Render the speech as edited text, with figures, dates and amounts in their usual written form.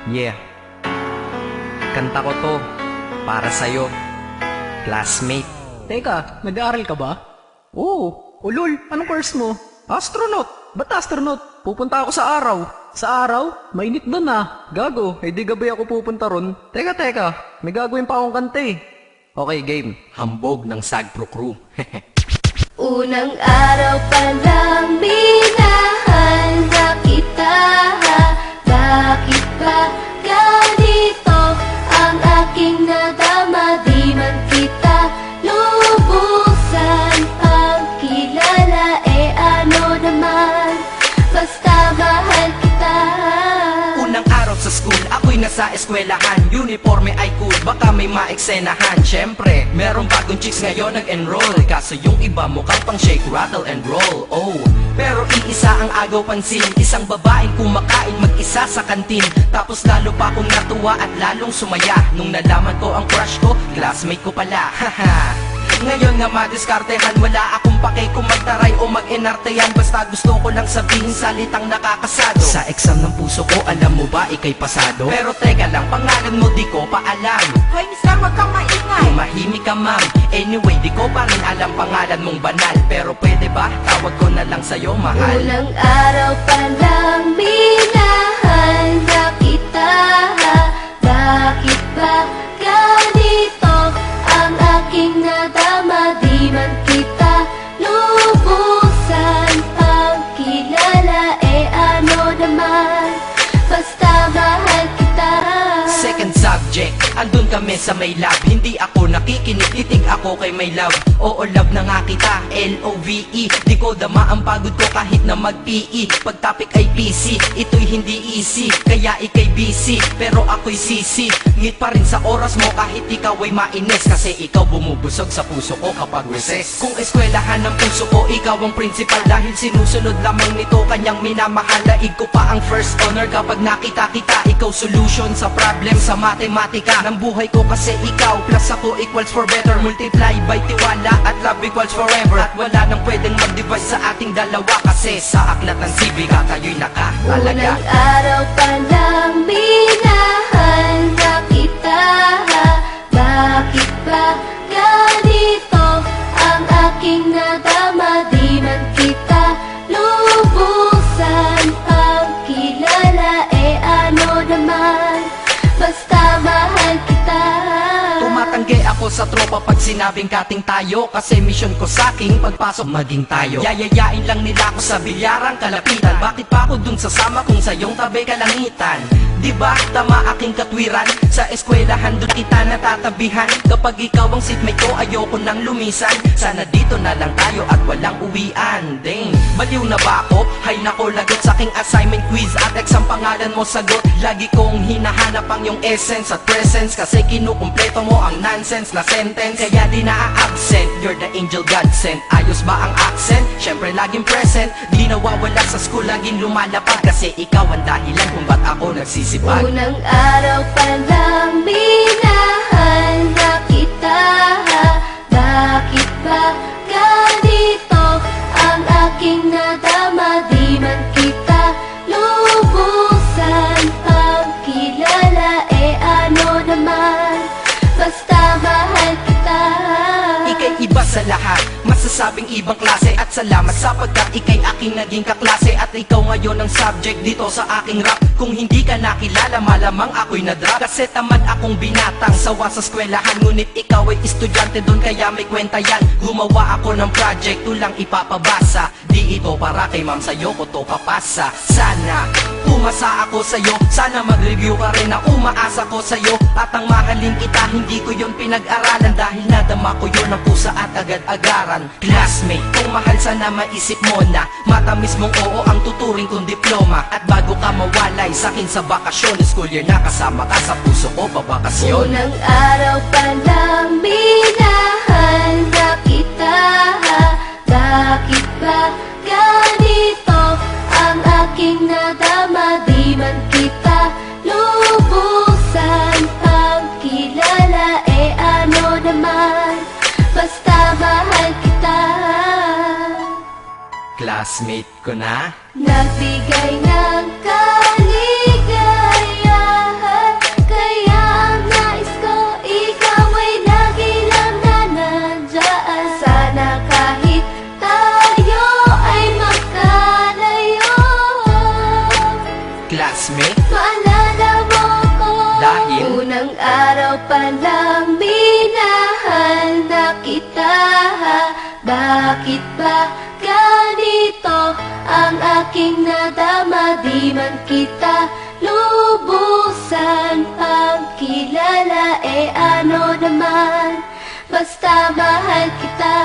Yeah, kanta ko to para sa'yo, classmate. Teka, nag-aaral ka ba? Oo. Ulol, anong course mo? Astronaut. Ba't astronaut? Pupunta ako sa araw. Sa araw? Mainit doon ah. Gago, di gabi ako pupunta ron. Teka, may gagawin pa akong kanta eh. Okay, game. Hambog ng Sagpro Crew. Unang araw pa lang minahal na kita. Bakit ba ganito ang aking nadama? Di man kita lubusan ang kilala. Ano naman, basta mahal kita. Unang araw sa school, ako'y nasa eskwelahan. Uniforme ay cool, baka may maeksenahan. Syempre, merong bagong chicks ngayon nag-enroll. Kaso yung iba mukhang pang shake, rattle and roll. Oh, pero iisa ang agaw pansin. Isang babaeng kumakain mag-isa sa kantin. Tapos lalo pa akong natuwa at lalong sumaya nung nalaman ko ang crush ko, classmate ko pala. Haha. Ngayon nga madiskartehan, wala akong pake kung magtaray o mag-enartehan. Basta gusto ko lang sabihin salitang nakakasado. Sa exam ng puso ko, alam mo ba ikay pasado? Pero teka lang, pangalan mo di ko pa alam. Hoy, mister, wag kang maingay. Tumahimik ka ma'am. Anyway, di ko pa rin alam pangalan mong banal. Pero pwede ba, tawag ko na lang sa'yo mahal. Unang araw pa lang minahal na kita. Bakit ba ganito ang aking nadama? Di man kita lubusan ang kilala. Ano naman, basta mahal kita. Second subject, andun kami sa may lab. Hindi ako nakikinig, titig ako kay may love. Oo, love na nga kita, L-O-V-E. Di ko dama ang pagod ko kahit na mag-PE. Pag topic ay PC, ito'y hindi easy. Kaya ikay busy, pero ako'y sisi. Ngit pa rin sa oras mo kahit ikaw ay mainis. Kasi ikaw bumubusog sa puso ko kapag recess. Kung eskwelahan ng puso ko, ikaw ang principal. Dahil sinusunod lamang nito kanyang minamahal. Daig ko pa ang first honor kapag nakita kita. Ikaw solution sa problem sa matematika ng buhay ko, kasi ikaw plus ako equals for better. Multiply by tiwala at love equals forever. At wala nang pwedeng mag-divide sa ating dalawa, kasi sa aklat ng sibiga tayo'y nakatalaga. Unang araw pa lang minahal na kita. Bakit ba ganito ang aking nadama? Di man kita lubusan ang kilala. Ano naman, basta mahal kita. Tumatanggi ako sa tropa pag sinabing kating tayo, kasi mission ko sa'king pagpasok maging tayo. Yayayain lang nila ako sa bilyarang kalapitan. Bakit pa ako dun sasama kung sa iyong tabi kalangitan? Diba tama aking katwiran? Sa eskwelahan dun kita natatabihan. Kapag ikaw ang seatmate ko, ayoko nang lumisan. Sana dito na lang tayo at walang uwian. Dang, baliw na ba ako? Hay nako, lagot sa aking assignment quiz at exam, pangalan mo sagot. Lagi kong hinahanap ang iyong essence at presence, kasi kinukumpleto mo ang nonsense na sentence. Kaya di na-absent, you're the angel God sent. Ayos ba ang accent? Syempre laging present. Di nawawala sa school, laging lumalapag, kasi ikaw ang dahilan kung ba't ako nagsisipag. Unang araw pa lang minahal na kita. Bakit ba ganito ang aking nadama? Di man kita lubusan ang kilala. Ano naman, basta mahal kita. Ika'y iba sa lahat, masasabing ibang klase. At salamat sapagkat ika'y aking naging kaklase. At ikaw ngayon ang subject dito sa aking rap. Kung hindi ka nakilala, malamang ako'y na-drop. Kasi tamad akong binatang sawa sa eskwelahan. Ngunit ikaw ay estudyante doon, kaya may kwenta yan. Gumawa ako ng project, tulang ipapabasa. Di ito para kay ma'am, sa'yo ko to papasa. Sana umasa ako sa'yo, sana mag-review ka rin na umaasa ko sa'yo. At ang mahalin kita, hindi ko yun pinag-aralan. Dahil nadama ko yun ang pusa at agad-agaran. Classmate, kung mahal sana maisip mo na matamis mong oo ang tuturing kong diploma. At bago ka mawalay sa'kin sa bakasyon, school year na kasama ka sa puso ko babakasyon. Unang araw pa lang minahal na kita. Bakit ba ganito ang aking nadama? Di man kita lubusan ang kilala. Ano naman, basta mahal kita. Classmate ko na. Nagbigay ng kaligayahan. man kita lubusan pagkilala, ano naman, basta mahal kita.